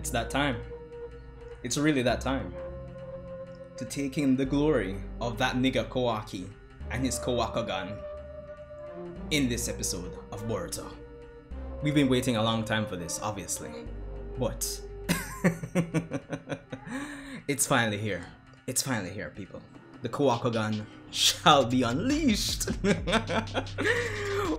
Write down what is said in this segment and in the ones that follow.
It's that time. It's really that time to take in the glory of that nigga Kawaki and his Kawakagan in this episode of Boruto. We've been waiting a long time for this, obviously, but it's finally here. It's finally here, people. The Kawakagan shall be unleashed.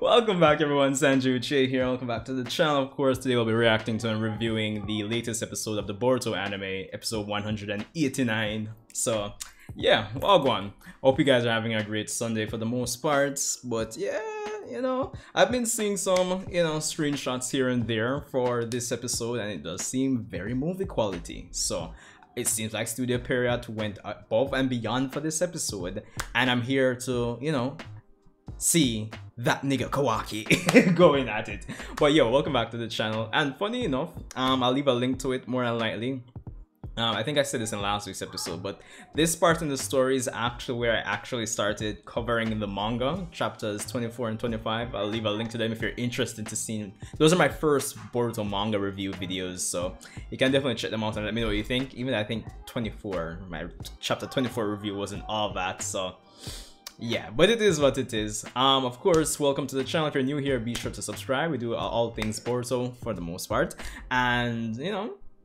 Welcome back, everyone. Sanjae Uchiha here. Welcome back to the channel. Of course, today we'll be reacting to and reviewing the latest episode of the Boruto anime, episode 189. So, yeah, well gone. Hope you guys are having a great Sunday for the most part. But yeah, you know, I've been seeing some, screenshots here and there for this episode, and it does seem very movie quality. So it seems like Studio Pierrot went above and beyond for this episode, and I'm here to, see that nigga Kawaki going at it. But yo, welcome back to the channel, and funny enough, I'll leave a link to it more than likely. I think I said this in last week's episode, but this part in the story is actually where I actually started covering the manga, chapters 24 and 25. I'll leave a link to them if you're interested to see. Those are my first Boruto manga review videos, so you can definitely check them out and let me know what you think. Even I think 24, my chapter 24 review wasn't all that, so yeah, but it is what it is. Of course, welcome to the channel. If you're new here, be sure to subscribe. We do all things Boruto for the most part, and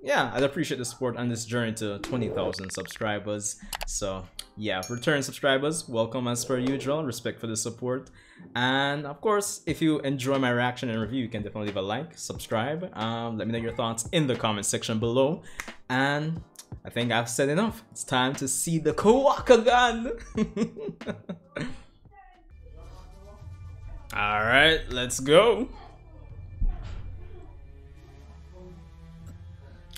yeah, I'd appreciate the support on this journey to 20,000 subscribers. So yeah, return subscribers, welcome as per usual. Respect for the support, and of course, if you enjoy my reaction and review, you can definitely leave a like, subscribe. Let me know your thoughts in the comment section below, and I think I've said enough. It's time to see the Kawakagan. All right, let's go.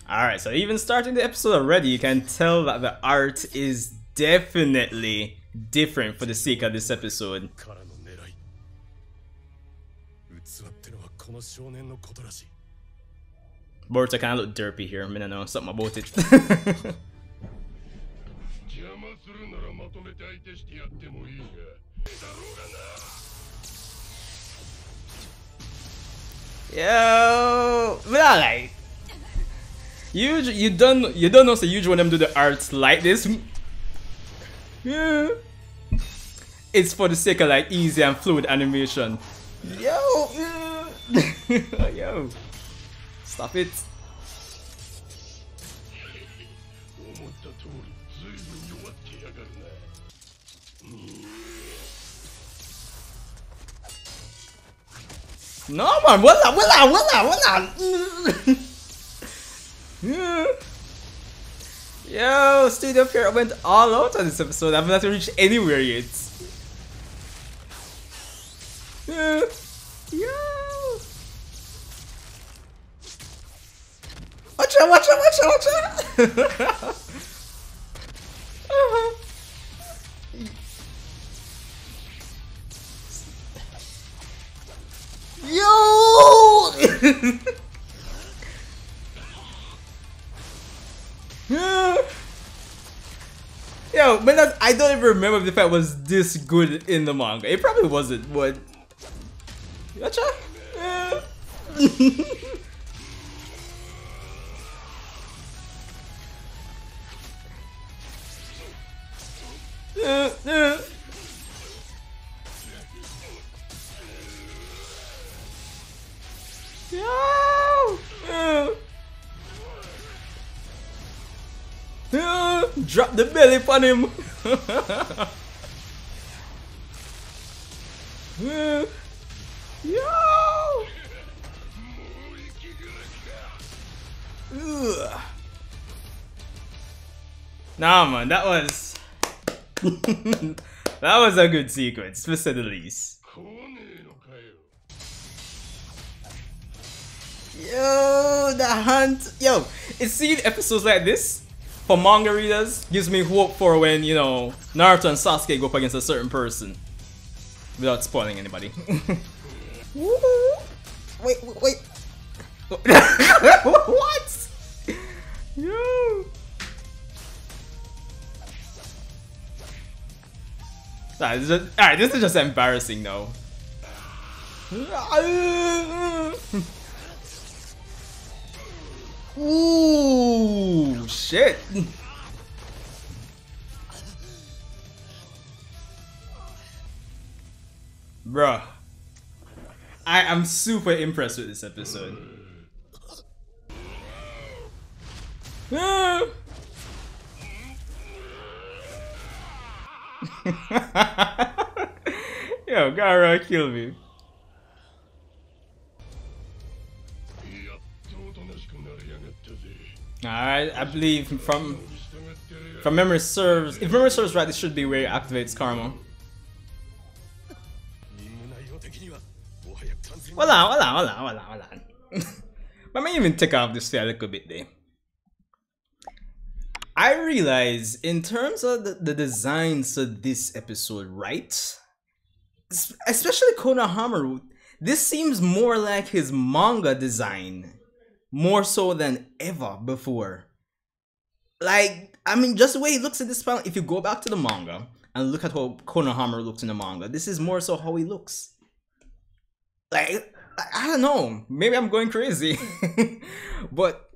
Alright, so even starting the episode already, you can tell that the art is definitely different for the sake of this episode. Boruto kind of look derpy here, I mean, I know something about it. Yo, but I like. You don't know, so usually when them do the arts like this, yeah, it's for the sake of like easy and fluid animation. Yo, yo, stop it. No man, wala. Yo, Studio Pierrot went all out on this episode. I've not reached anywhere yet. Yo. Watch out. Yo. Yo, but I don't even remember if the fight was this good in the manga. It probably wasn't, but gotcha. Drop the belly upon him. Yo. Nah man, that was that was a good sequence, to say the least. Yo, the hunt. Yo, it's seeing episodes like this for manga readers gives me hope for when, Naruto and Sasuke go up against a certain person. Without spoiling anybody. Wait. What? Yo. Alright, this is just embarrassing though. Ooh. Oh shit. Bruh. I am super impressed with this episode. Ah. Yo, Garo killed me. Alright, I believe from memory serves, if memory serves right, this should be where it activates karma. Hold on. Let me even take off this a little bit there. I realize in terms of the designs of this episode, right? Especially Konohamaru, this seems more like his manga design. More so than ever before. Like, I mean, just the way he looks at this panel, if you go back to the manga and look at how Konohamaru looks in the manga, this is more so how he looks. Like, I don't know, maybe I'm going crazy. But,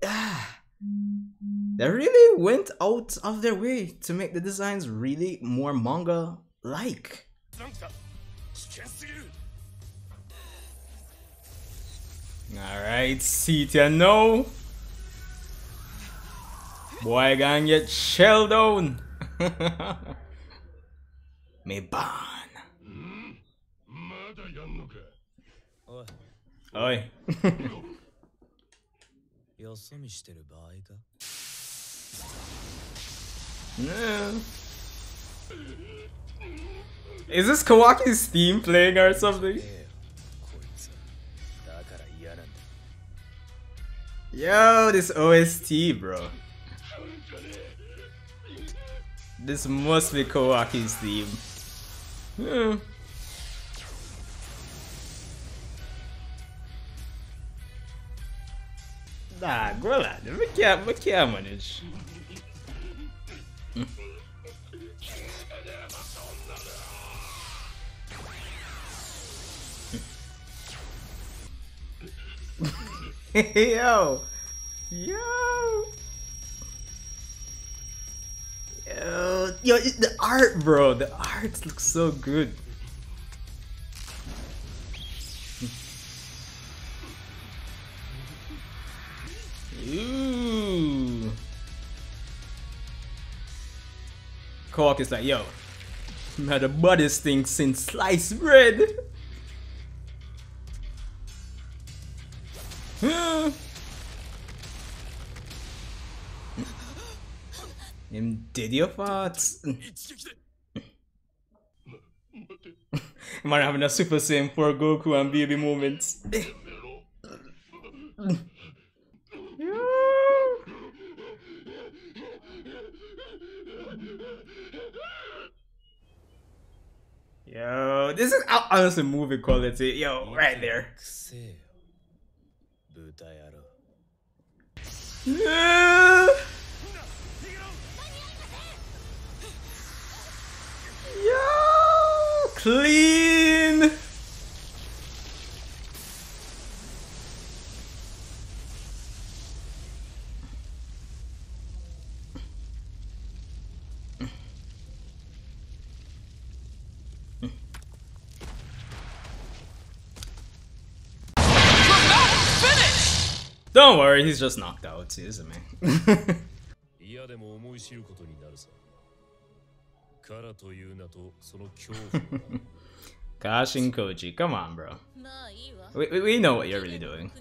they really went out of their way to make the designs really more manga-like. Alright, Sita, no. Boy gonna get shelled down. Me ban. Oi. No. Is this Kawaki's theme playing or something? Yo, this OST, bro. This must be Kawaki's theme. Nah, go on. We can't manage. Yo, the art, bro. The art looks so good. Ooh. Kawaki's like, yo, I'm had the baddest thing since sliced bread. Him did your farts. Man having a Super Saiyan for Goku and baby moments. Yo, this is honestly movie quality. Yo, right there. Yo, clean. Don't worry, he's just knocked out, isn't he? Kashin Koji, come on, bro. We know what you're really doing.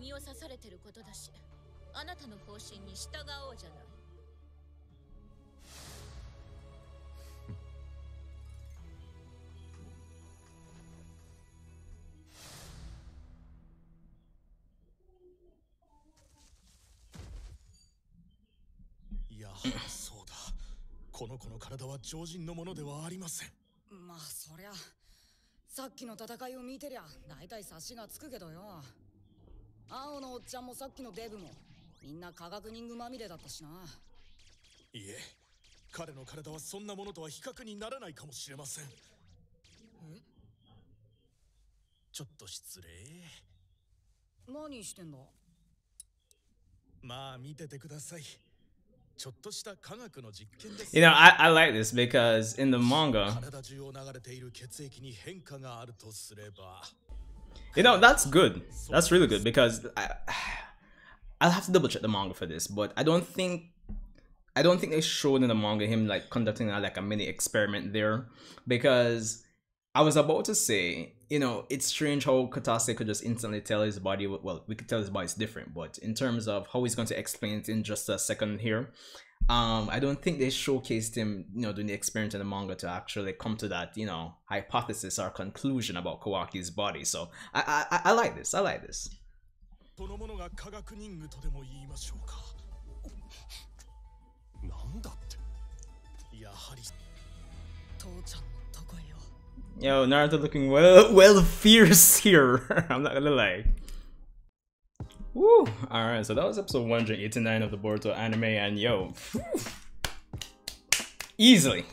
You know, I like this because in the manga, you know, that's good. That's really good because I'll have to double check the manga for this, but I don't think they showed in the manga him like conducting like a mini experiment there, because I was about to say, you know, it's strange how Katase could just instantly tell his body, well, we could tell his body's different, but in terms of how he's going to explain it in just a second here, I don't think they showcased him, you know, doing the experiment in the manga to actually come to that, you know, hypothesis or conclusion about Kawaki's body. So I like this. I like this. Yo, Naruto looking well fierce here. I'm not gonna lie. Woo! Alright, so that was episode 189 of the Boruto anime, and yo, easily,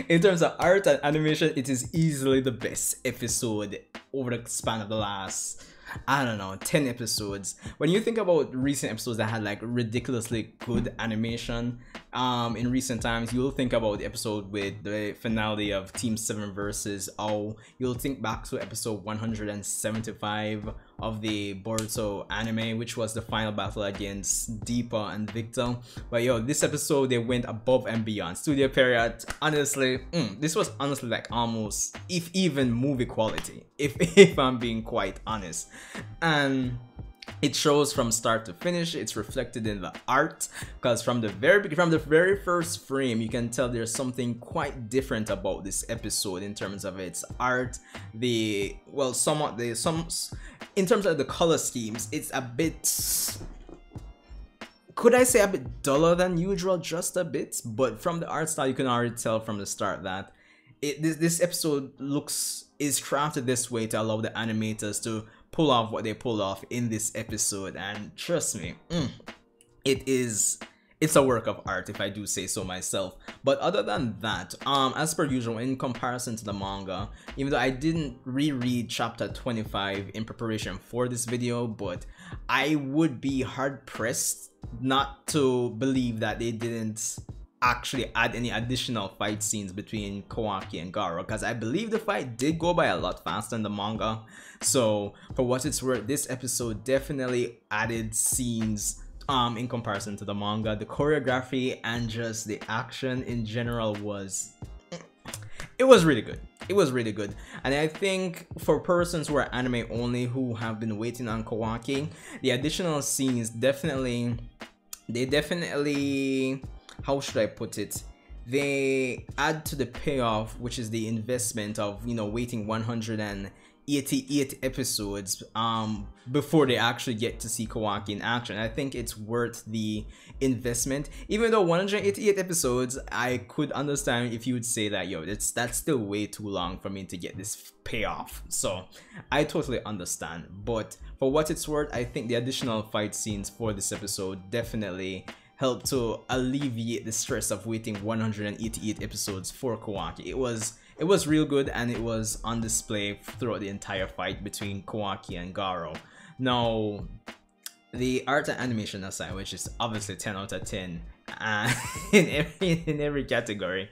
in terms of art and animation, it is easily the best episode over the span of the last, I don't know, 10 episodes. When you think about recent episodes that had like ridiculously good animation, in recent times, you'll think about the episode with the finale of Team 7 versus O. You'll think back to episode 175 of the Boruto anime, which was the final battle against Deepa and Victor. But yo, this episode, they went above and beyond. Studio Pierrot, honestly, this was honestly like almost, if even movie quality, if I'm being quite honest. And it shows from start to finish. It's reflected in the art, because from the very first frame, you can tell there's something quite different about this episode in terms of its art. In terms of the color schemes, it's a bit, could I say a bit duller than usual, just a bit, but from the art style, you can already tell from the start that this episode is crafted this way to allow the animators to pull off what they pulled off in this episode. And trust me, it's a work of art, if I do say so myself. But other than that, as per usual, in comparison to the manga, even though I didn't reread chapter 25 in preparation for this video, but I would be hard pressed not to believe that they didn't actually add any additional fight scenes between Kawaki and Garo, because I believe the fight did go by a lot faster in the manga. So for what it's worth, this episode definitely added scenes in comparison to the manga. The choreography and just the action in general was really good. It was really good. And I think for persons who are anime only, who have been waiting on Kawaki, the additional scenes definitely, how should I put it, they add to the payoff, which is the investment of, you know, waiting 188 episodes before they actually get to see Kawaki in action. I think it's worth the investment. Even though 188 episodes, I could understand if you would say that, yo, that's still way too long for me to get this payoff. So I totally understand, but for what it's worth, I think the additional fight scenes for this episode definitely helped to alleviate the stress of waiting 188 episodes for Kawaki. It was real good, and it was on display throughout the entire fight between Kawaki and Garo. Now, the art and animation aside, which is obviously 10 out of 10 in every category,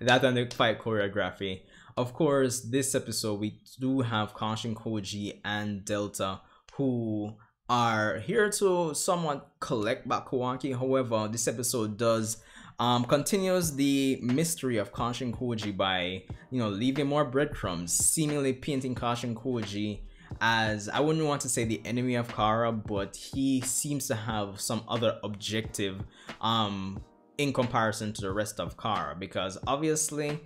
that and the fight choreography. Of course, this episode we do have Kashin Koji and Delta, who are here to somewhat collect back Kawaki. However, this episode does continues the mystery of Kashin Koji by, you know, leaving more breadcrumbs, seemingly painting Kashin Koji as, I wouldn't want to say the enemy of Kara, but he seems to have some other objective in comparison to the rest of Kara, because obviously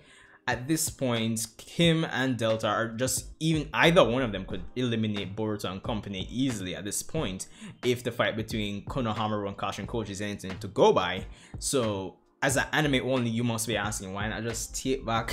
at this point, him and Delta are just, even either one of them could eliminate Boruto and company easily at this point if the fight between Konohamaru and Kashin Koji is anything to go by. So as an anime only, you must be asking, why not just take back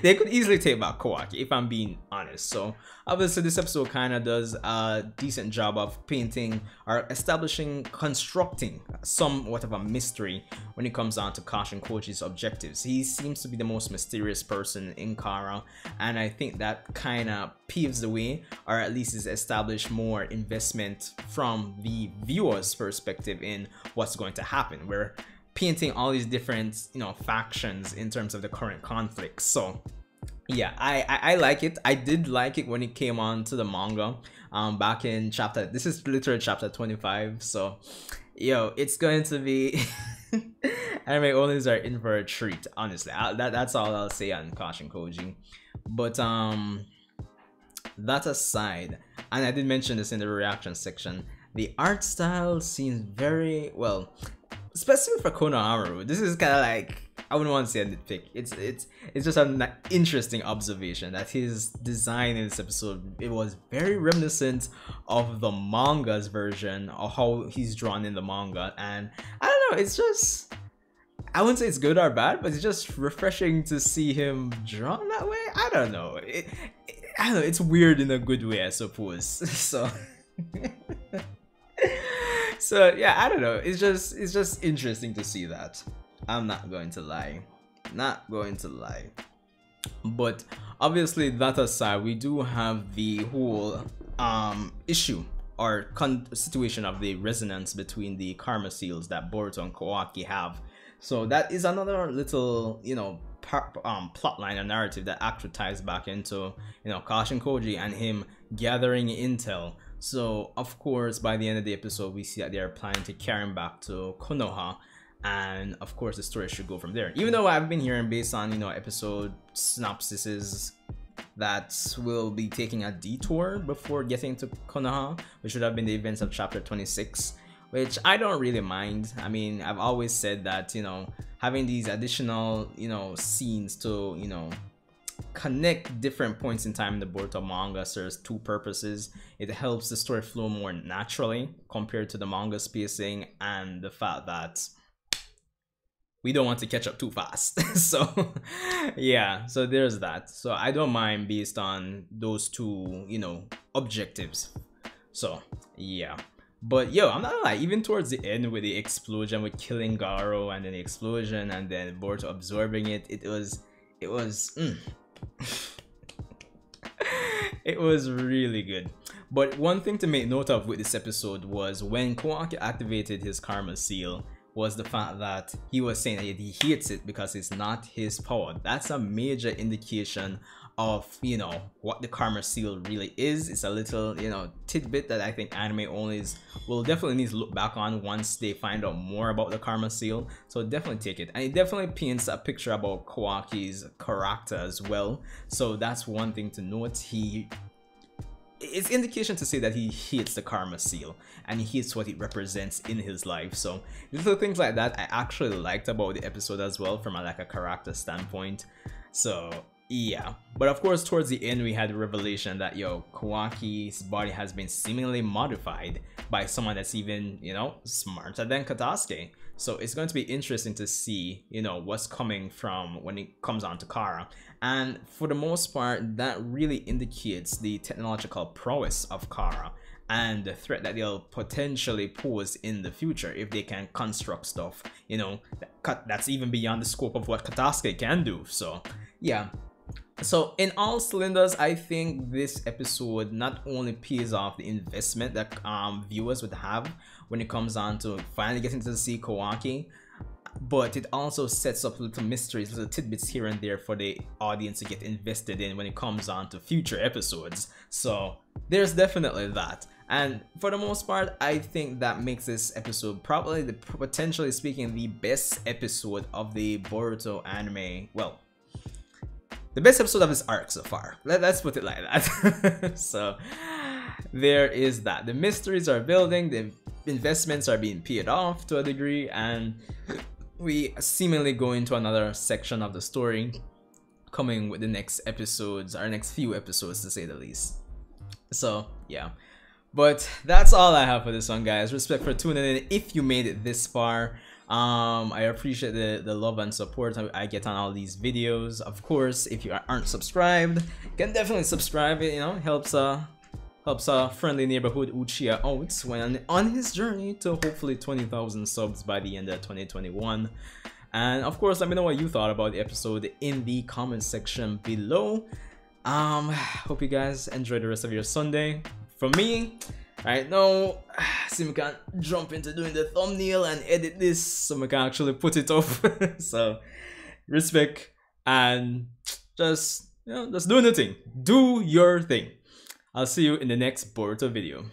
they could easily take back Kawaki, if I'm being honest. So obviously this episode kind of does a decent job of painting or establishing, constructing somewhat of a mystery when it comes down to Kashin Koji's objectives. He seems to be the most mysterious person in Kara, and I think that kind of paves the way, or at least is established more investment from the viewer's perspective in what's going to happen, where painting all these different, you know, factions in terms of the current conflict. So yeah, I like it. I did like it when it came on to the manga back in chapter, this is literally chapter 25. So yo, it's going to be anime onlys are in for a treat, honestly. That's all I'll say on Caution Koji. But that aside, and I did mention this in the reaction section, the art style seems very well, especially for Konoha. This is kind of like, I wouldn't want to say a nitpick. It's just an interesting observation that his design in this episode, it was very reminiscent of the manga's version of how he's drawn in the manga. And I don't know, it's just, I wouldn't say it's good or bad, but it's just refreshing to see him drawn that way. I don't know. I don't know. It's weird in a good way, I suppose. So, so yeah, I don't know. It's just interesting to see that. I'm not going to lie. Not going to lie. But obviously, that aside, we do have the whole issue or situation of the resonance between the karma seals that Boruto and Kawaki have. So that is another little, you know, plot line and narrative that actually ties back into, you know, Caution Koji and him gathering intel. So of course, by the end of the episode, we see that they are planning to carry him back to Konoha, and of course the story should go from there. Even though I've been hearing, based on, you know, episode synopsises, that will be taking a detour before getting to Konoha, which should have been the events of chapter 26. Which I don't really mind. I mean, I've always said that, you know, having these additional, you know, scenes to, you know, connect different points in time in the Boruto manga serves two purposes. It helps the story flow more naturally compared to the manga spacing, and the fact that we don't want to catch up too fast. So yeah, so there's that. So I don't mind based on those two, you know, objectives. So yeah. But yo, I'm not gonna lie, even towards the end with the explosion, with killing Garo and then the explosion and then Boruto absorbing it, it was it was really good. But one thing to make note of with this episode was when Kawaki activated his karma seal, was the fact that he was saying that he hates it because it's not his power. That's a major indication of, you know, what the karma seal really is. It's a little, you know, tidbit that I think anime onlys will definitely need to look back on once they find out more about the karma seal. So definitely take it, and it definitely paints a picture about Kawaki's character as well. So that's one thing to note. It's indication to say that he hates the karma seal and he hates what it represents in his life. So little things like that I actually liked about the episode as well, from a character standpoint. So yeah, but of course towards the end we had the revelation that, yo, Kawaki's body has been seemingly modified by someone that's even, you know, smarter than Katasuke. So it's going to be interesting to see, you know, what's coming from when it comes on to Kara. And for the most part, that really indicates the technological prowess of Kara and the threat that they'll potentially pose in the future if they can construct stuff, you know, that's even beyond the scope of what Katasuke can do. So yeah. So in all cylinders, I think this episode not only pays off the investment that viewers would have when it comes on to finally getting to see Kawaki, but it also sets up little mysteries, little tidbits here and there for the audience to get invested in when it comes on to future episodes. So there's definitely that. And for the most part, I think that makes this episode probably, potentially speaking, the best episode of the Boruto anime. Well, the best episode of this arc so far. Let's put it like that. So there is that. The mysteries are building, the investments are being paid off to a degree, and we seemingly go into another section of the story coming with the next episodes, our next few episodes to say the least. So yeah, but that's all I have for this one, guys. Respect for tuning in if you made it this far. I appreciate the love and support I get on all these videos. Of course, if you aren't subscribed, you can definitely subscribe. It, you know, helps a friendly neighborhood Uchiha out when on his journey to hopefully 20,000 subs by the end of 2021. And of course, let me know what you thought about the episode in the comment section below. Hope you guys enjoy the rest of your Sunday. For me, Right now, see me can jump into doing the thumbnail and edit this so we can actually put it up. So respect and just just do your thing. Do your thing. I'll see you in the next Boruto video.